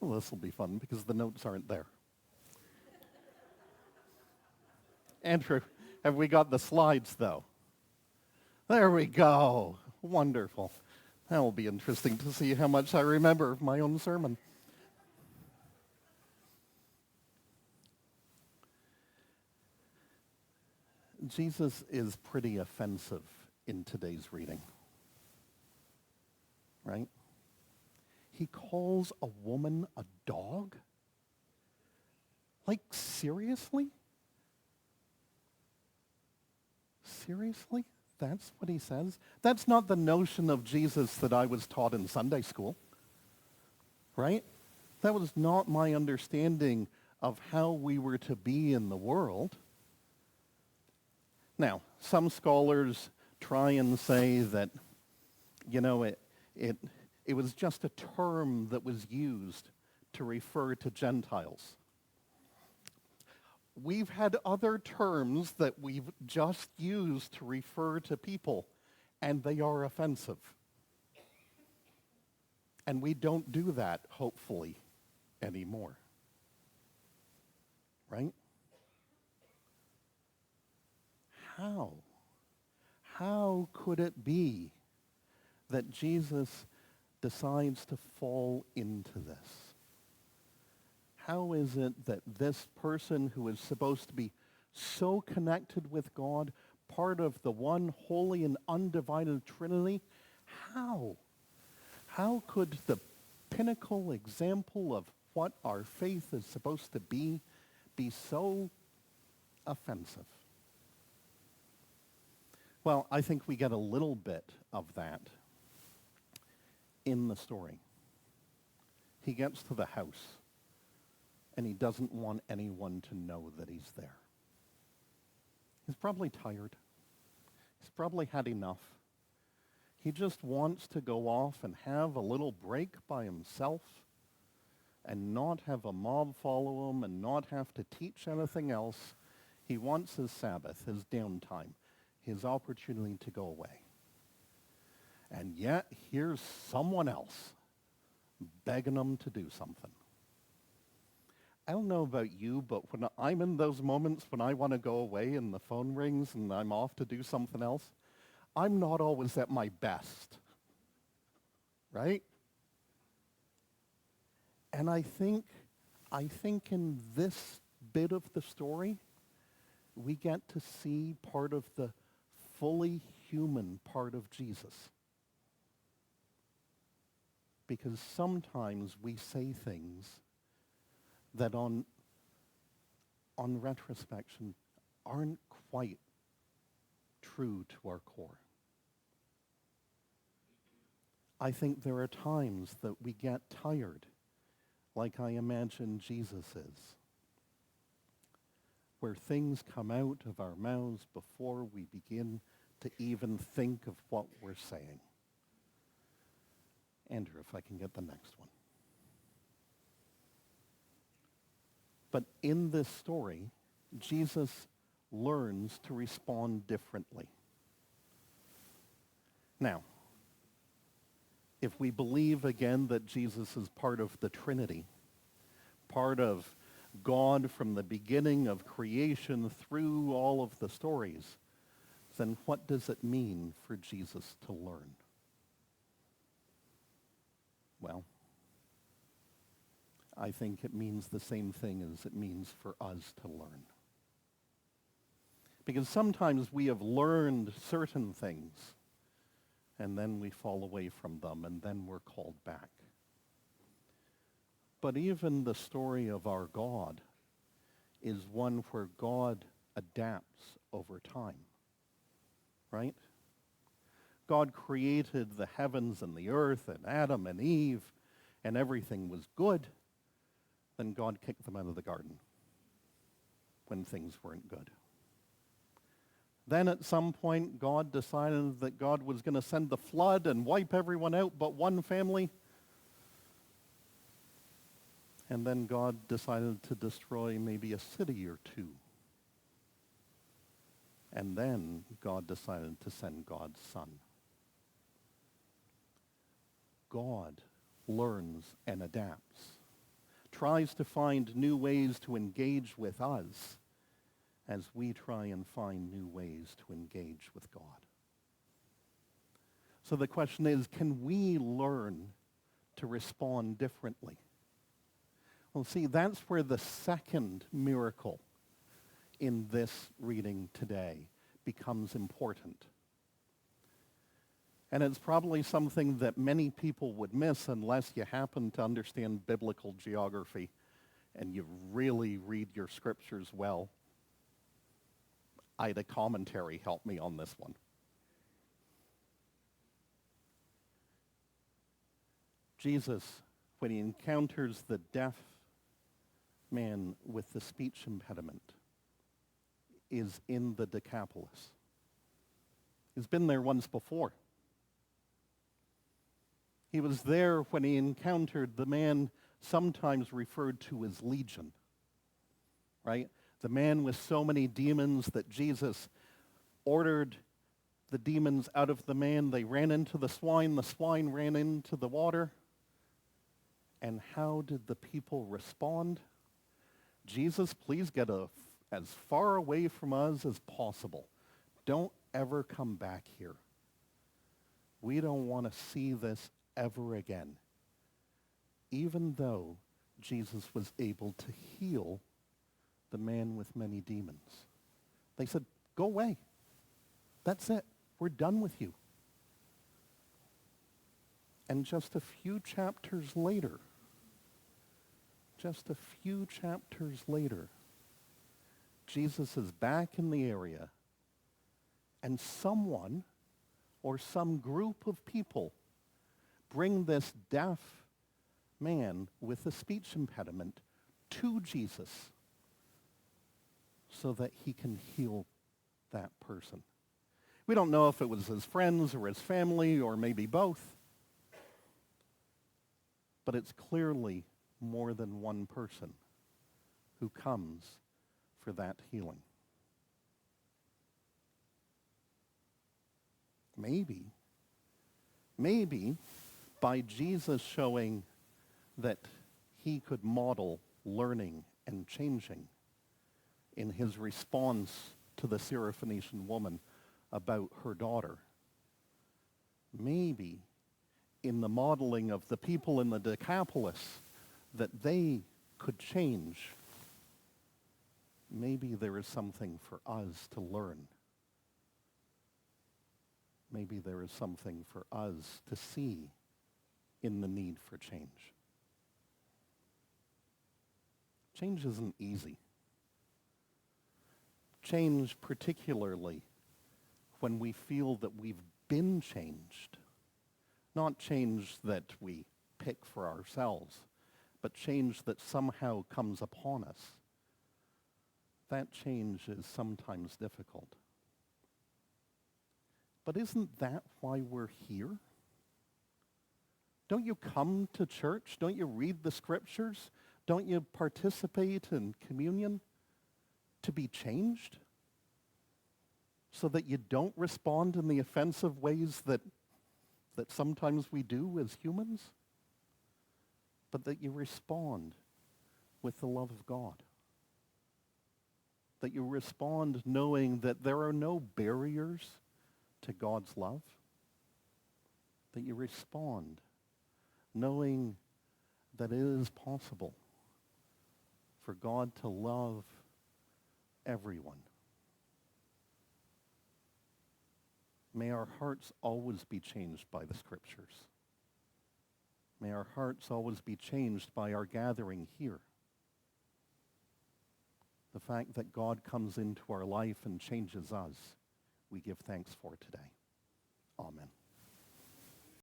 Well, this will be fun because the notes aren't there. Andrew, have we got the slides, though? There we go. Wonderful. That will be interesting to see how much I remember of my own sermon. Jesus is pretty offensive in today's reading, right? He calls a woman a dog? Like, seriously? Seriously? That's what he says? That's not the notion of Jesus that I was taught in Sunday school, right? That was not my understanding of how we were to be in the world. Now, some scholars try and say that, it was just a term that was used to refer to Gentiles. We've had other terms that we've just used to refer to people, and they are offensive. And we don't do that, hopefully, anymore. Right? How? How could it be that Jesus decides to fall into this? How is it that this person who is supposed to be so connected with God, part of the one holy and undivided Trinity, how? How could the pinnacle example of what our faith is supposed to be so offensive? Well, I think we get a little bit of that in the story. He gets to the house, and he doesn't want anyone to know that he's there. He's probably tired. He's probably had enough. He just wants to go off and have a little break by himself and not have a mob follow him and not have to teach anything else. He wants his Sabbath, his downtime, his opportunity to go away. And yet, here's someone else begging him to do something. I don't know about you, but when I'm in those moments when I want to go away and the phone rings and I'm off to do something else, I'm not always at my best, right? And I think in this bit of the story, we get to see part of the fully human part of Jesus. Because sometimes we say things that on retrospection aren't quite true to our core. I think there are times that we get tired, like I imagine Jesus is, where things come out of our mouths before we begin to even think of what we're saying. Andrew, if I can get the next one. But in this story, Jesus learns to respond differently. Now, if we believe again that Jesus is part of the Trinity, part of God from the beginning of creation through all of the stories, then what does it mean for Jesus to learn? Well, I think it means the same thing as it means for us to learn. Because sometimes we have learned certain things, and then we fall away from them, and then we're called back. But even the story of our God is one where God adapts over time, right? God created the heavens and the earth and Adam and Eve, and everything was good. Then God kicked them out of the garden when things weren't good. Then at some point, God decided that God was going to send the flood and wipe everyone out but one family. And then God decided to destroy maybe a city or two. And then God decided to send God's Son. God learns and adapts. tries to find new ways to engage with us as we try and find new ways to engage with God. So the question is, can we learn to respond differently? Well, see, that's where the second miracle in this reading today becomes important. And it's probably something that many people would miss unless you happen to understand biblical geography and you really read your scriptures well. Ida Commentary helped me on this one. Jesus, when he encounters the deaf man with the speech impediment, is in the Decapolis. He's been there once before. He was there when he encountered the man sometimes referred to as Legion, right? The man with so many demons that Jesus ordered the demons out of the man. They ran into the swine ran into the water. And how did the people respond? Jesus, please get as far away from us as possible. Don't ever come back here. We don't want to see this ever again. Even though Jesus was able to heal the man with many demons. They said, go away. That's it. We're done with you. And just a few chapters later, Jesus is back in the area, and someone or some group of people bring this deaf man with a speech impediment to Jesus so that he can heal that person. We don't know if it was his friends or his family or maybe both, but it's clearly more than one person who comes for that healing. Maybe by Jesus showing that he could model learning and changing in his response to the Syrophoenician woman about her daughter. Maybe in the modeling of the people in the Decapolis that they could change. Maybe there is something for us to learn. Maybe there is something for us to see in the need for change. Change isn't easy. Change, particularly when we feel that we've been changed. Not change that we pick for ourselves, but change that somehow comes upon us. That change is sometimes difficult. But isn't that why we're here? Don't you come to church? Don't you read the scriptures? Don't you participate in communion to be changed? So that you don't respond in the offensive ways that sometimes we do as humans? But that you respond with the love of God. That you respond knowing that there are no barriers to God's love. That you respond knowing that it is possible for God to love everyone. May our hearts always be changed by the scriptures. May our hearts always be changed by our gathering here. The fact that God comes into our life and changes us, we give thanks for today. Amen.